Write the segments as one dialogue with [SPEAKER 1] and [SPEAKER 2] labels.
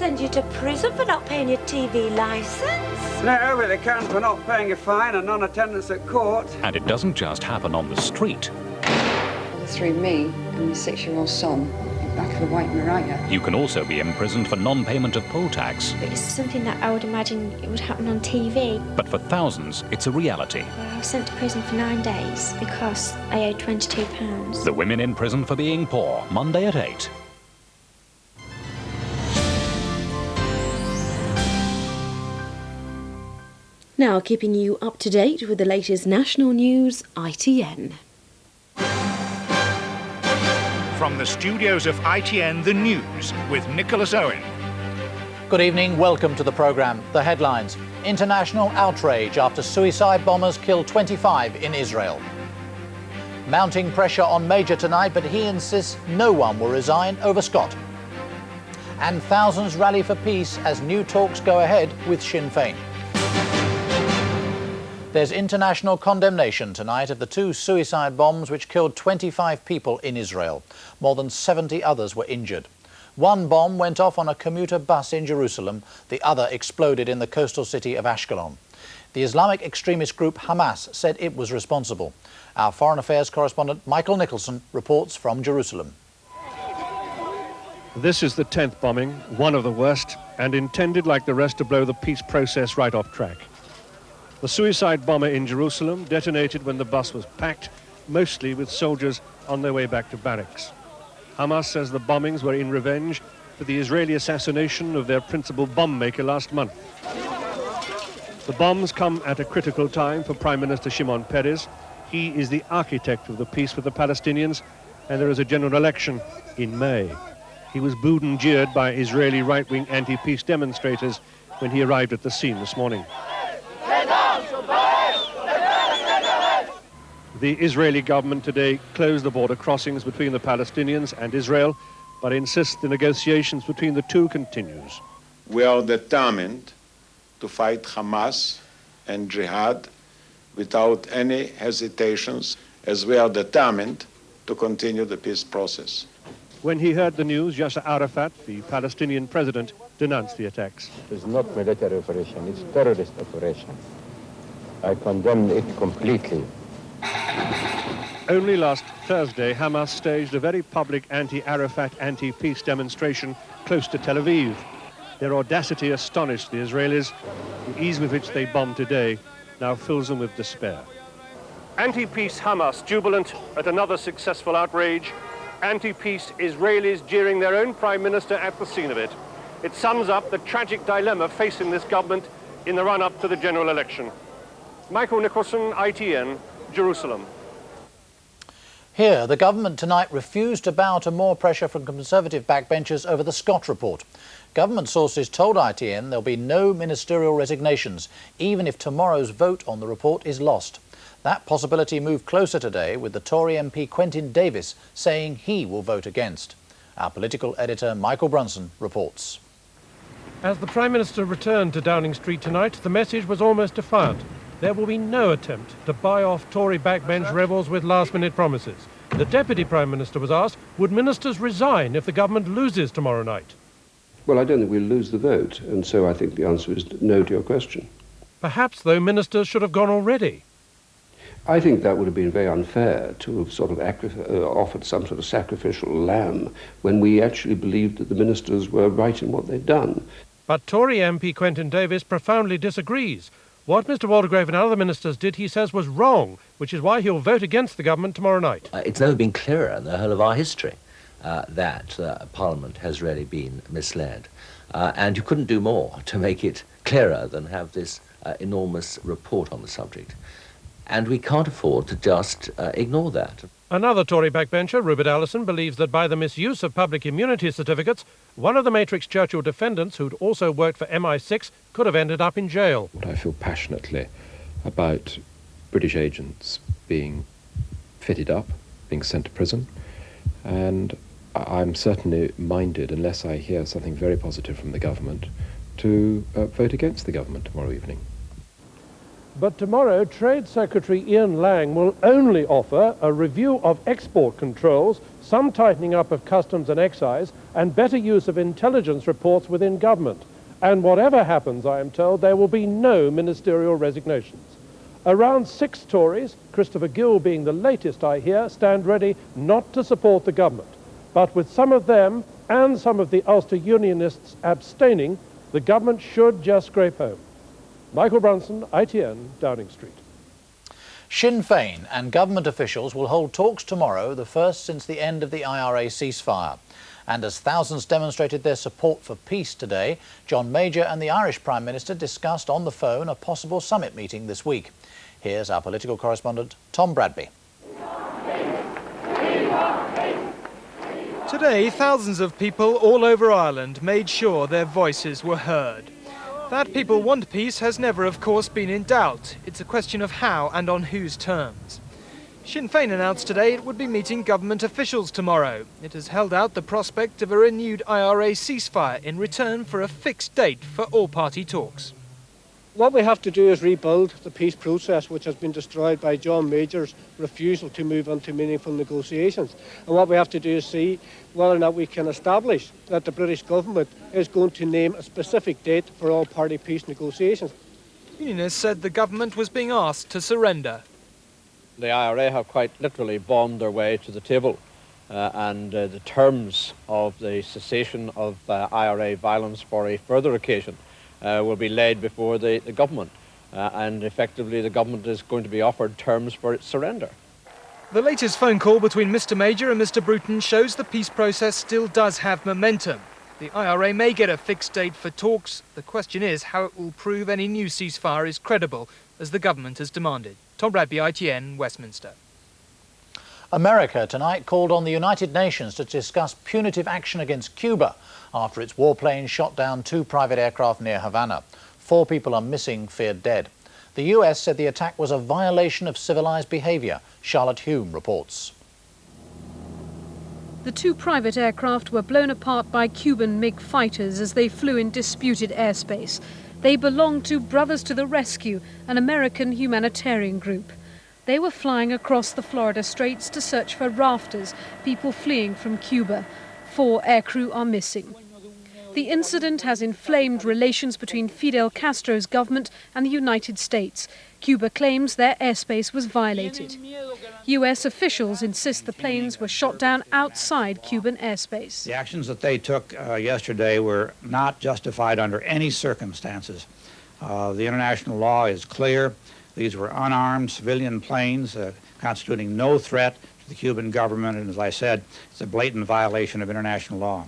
[SPEAKER 1] send you to prison for not paying your TV licence.
[SPEAKER 2] No, but they can for not paying a fine and non-attendance at court.
[SPEAKER 3] And it doesn't just happen on the street.
[SPEAKER 4] They threw me and my 6-year-old son in the back of a white Mariah.
[SPEAKER 3] You can also be imprisoned for non-payment of poll tax.
[SPEAKER 5] It's something that I would imagine it would happen on TV.
[SPEAKER 3] But for thousands, it's a reality.
[SPEAKER 5] Well, I was sent to prison for 9 days because I owed £22.
[SPEAKER 3] The Women in Prison for Being Poor, Monday at 8.
[SPEAKER 6] Now keeping you up to date with the latest national news, ITN.
[SPEAKER 7] From the studios of ITN, the news with Nicholas Owen.
[SPEAKER 8] Good evening, welcome to the programme. The headlines. International outrage after suicide bombers kill 25 in Israel. Mounting pressure on Major tonight, but he insists no one will resign over Scott. And thousands rally for peace as new talks go ahead with Sinn Féin. There's international condemnation tonight of the 2 suicide bombs which killed 25 people in Israel. More than 70 others were injured. One bomb went off on a commuter bus in Jerusalem. The other exploded in the coastal city of Ashkelon. The Islamic extremist group Hamas said it was responsible. Our Foreign Affairs correspondent Michael Nicholson reports from Jerusalem.
[SPEAKER 9] This is the 10th bombing, one of the worst, and intended like the rest to blow the peace process right off track. The suicide bomber in Jerusalem detonated when the bus was packed, mostly with soldiers on their way back to barracks. Hamas says the bombings were in revenge for the Israeli assassination of their principal bomb maker last month. The bombs come at a critical time for Prime Minister Shimon Peres. He is the architect of the peace with the Palestinians, and there is a general election in May. He was booed and jeered by Israeli right-wing anti-peace demonstrators when he arrived at the scene this morning. The Israeli government today closed the border crossings between the Palestinians and Israel, but insists the negotiations between the two continues.
[SPEAKER 10] We are determined to fight Hamas and jihad without any hesitations, as we are determined to continue the peace process.
[SPEAKER 9] When he heard the news, Yasser Arafat, the Palestinian president, denounced the attacks.
[SPEAKER 11] It's not military operation, it's terrorist operation. I condemn it completely.
[SPEAKER 9] Only last Thursday, Hamas staged a very public anti-Arafat, anti-peace demonstration close to Tel Aviv. Their audacity astonished the Israelis. The ease with which they bombed today now fills them with despair. Anti-peace Hamas jubilant at another successful outrage. Anti-peace Israelis jeering their own prime minister at the scene of it. It sums up the tragic dilemma facing this government in the run-up to the general election. Michael Nicholson, ITN, Jerusalem.
[SPEAKER 8] Here, the government tonight refused to bow to more pressure from Conservative backbenchers over the Scott report. Government sources told ITN there'll be no ministerial resignations, even if tomorrow's vote on the report is lost. That possibility moved closer today, with the Tory MP Quentin Davis saying he will vote against. Our political editor Michael Brunson reports.
[SPEAKER 12] As the Prime Minister returned to Downing Street tonight, the message was almost defiant. There will be no attempt to buy off Tory backbench rebels with last-minute promises. The Deputy Prime Minister was asked, would ministers resign if the government loses tomorrow night?
[SPEAKER 13] Well, I don't think we'll lose the vote, and so I think the answer is no to your question.
[SPEAKER 12] Perhaps, though, ministers should have gone already.
[SPEAKER 13] I think that would have been very unfair to have sort of offered some sort of sacrificial lamb when we actually believed that the ministers were right in what they'd done.
[SPEAKER 12] But Tory MP Quentin Davis profoundly disagrees. What Mr Waldegrave and other ministers did, he says, was wrong, which is why he'll vote against the government tomorrow night.
[SPEAKER 14] It's never been clearer in the whole of our history that Parliament has really been misled. And you couldn't do more to make it clearer than have this enormous report on the subject. And we can't afford to just ignore that.
[SPEAKER 12] Another Tory backbencher, Rupert Allison, believes that by the misuse of public immunity certificates, one of the Matrix Churchill defendants, who'd also worked for MI6, could have ended up in jail.
[SPEAKER 15] I feel passionately about British agents being fitted up, being sent to prison, and I'm certainly minded, unless I hear something very positive from the government, to vote against the government tomorrow evening.
[SPEAKER 12] But tomorrow, Trade Secretary Ian Lang will only offer a review of export controls some tightening up of customs and excise, and better use of intelligence reports within government. And whatever happens, I am told, there will be no ministerial resignations. Around 6 Tories, Christopher Gill being the latest I hear, stand ready not to support the government. But with some of them and some of the Ulster Unionists abstaining, the government should just scrape home. Michael Brunson, ITN, Downing Street.
[SPEAKER 8] Sinn Féin and government officials will hold talks tomorrow, the first since the end of the IRA ceasefire. And as thousands demonstrated their support for peace today, John Major and the Irish Prime Minister discussed on the phone a possible summit meeting this week. Here's our political correspondent, Tom Bradby.
[SPEAKER 16] Today, thousands of people all over Ireland made sure their voices were heard. That people want peace has never, of course, been in doubt. It's a question of how and on whose terms. Sinn Féin announced today it would be meeting government officials tomorrow. It has held out the prospect of a renewed IRA ceasefire in return for a fixed date for all-party talks.
[SPEAKER 17] What we have to do is rebuild the peace process, which has been destroyed by John Major's refusal to move on to meaningful negotiations. And what we have to do is see whether or not we can establish that the British government is going to name a specific date for all-party peace negotiations.
[SPEAKER 16] Unionists said the government was being asked to surrender.
[SPEAKER 18] The IRA have quite literally bombed their way to the table, and the terms of the cessation of IRA violence for a further occasion will be laid before the government, and effectively the government is going to be offered terms for its surrender.
[SPEAKER 16] The latest phone call between Mr Major and Mr Bruton shows the peace process still does have momentum. The IRA may get a fixed date for talks. The question is how it will prove any new ceasefire is credible, as the government has demanded. Tom Bradby, ITN, Westminster.
[SPEAKER 8] America tonight called on the United Nations to discuss punitive action against Cuba after its warplanes shot down 2 private aircraft near Havana. 4 people are missing, feared dead. The US said the attack was a violation of civilized behaviour. Charlotte Hume reports.
[SPEAKER 19] The 2 private aircraft were blown apart by Cuban MiG fighters as they flew in disputed airspace. They belonged to Brothers to the Rescue, an American humanitarian group. They were flying across the Florida Straits to search for rafters, people fleeing from Cuba. 4 aircrew are missing. The incident has inflamed relations between Fidel Castro's government and the United States. Cuba claims their airspace was violated. US officials insist the planes were shot down outside Cuban airspace.
[SPEAKER 20] The actions that they took yesterday were not justified under any circumstances. The international law is clear. These were unarmed civilian planes constituting no threat to the Cuban government, and as I said, it's a blatant violation of international law.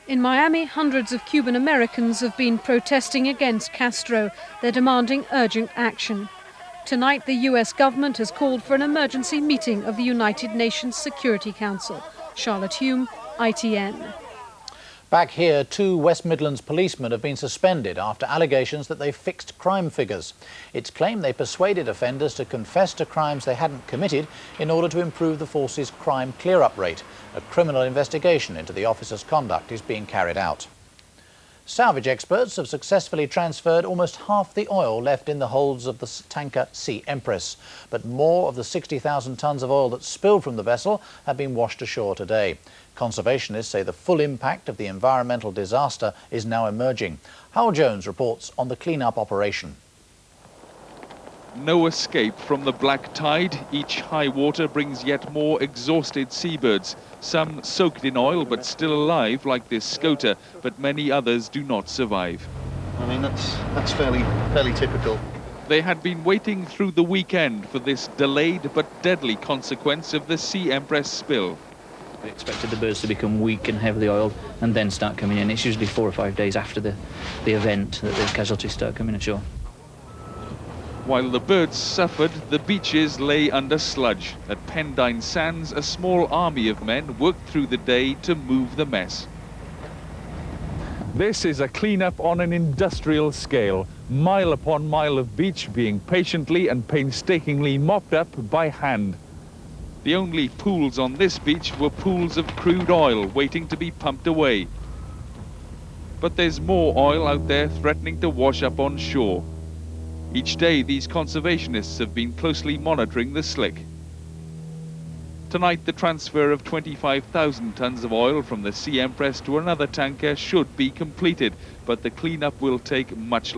[SPEAKER 19] In Miami, hundreds of Cuban Americans have been protesting against Castro. They're demanding urgent action. Tonight, the US government has called for an emergency meeting of the United Nations Security Council. Charlotte Hume, ITN.
[SPEAKER 8] Back here, 2 West Midlands policemen have been suspended after allegations that they fixed crime figures. It's claimed they persuaded offenders to confess to crimes they hadn't committed in order to improve the force's crime clear-up rate. A criminal investigation into the officers' conduct is being carried out. Salvage experts have successfully transferred almost half the oil left in the holds of the tanker Empress, but more of the 60,000 tonnes of oil that spilled from the vessel have been washed ashore today. Conservationists say the full impact of the environmental disaster is now emerging. Howell Jones reports on the clean-up operation.
[SPEAKER 21] No escape from the black tide. Each high water brings yet more exhausted seabirds. Some soaked in oil but still alive, like this scoter, but many others do not survive.
[SPEAKER 22] I mean, that's fairly typical.
[SPEAKER 21] They had been waiting through the weekend for this delayed but deadly consequence of the Empress spill.
[SPEAKER 23] We expected the birds to become weak and heavily oiled and then start coming in. It's usually 4 or 5 days after the event that the casualties start coming ashore.
[SPEAKER 21] While the birds suffered, the beaches lay under sludge. At Pendine Sands, a small army of men worked through the day to move the mess. This is a clean-up on an industrial scale. Mile upon mile of beach being patiently and painstakingly mopped up by hand. The only pools on this beach were pools of crude oil waiting to be pumped away. But there's more oil out there threatening to wash up on shore. Each day, these conservationists have been closely monitoring the slick. Tonight, the transfer of 25,000 tons of oil from the Empress to another tanker should be completed, but the cleanup will take much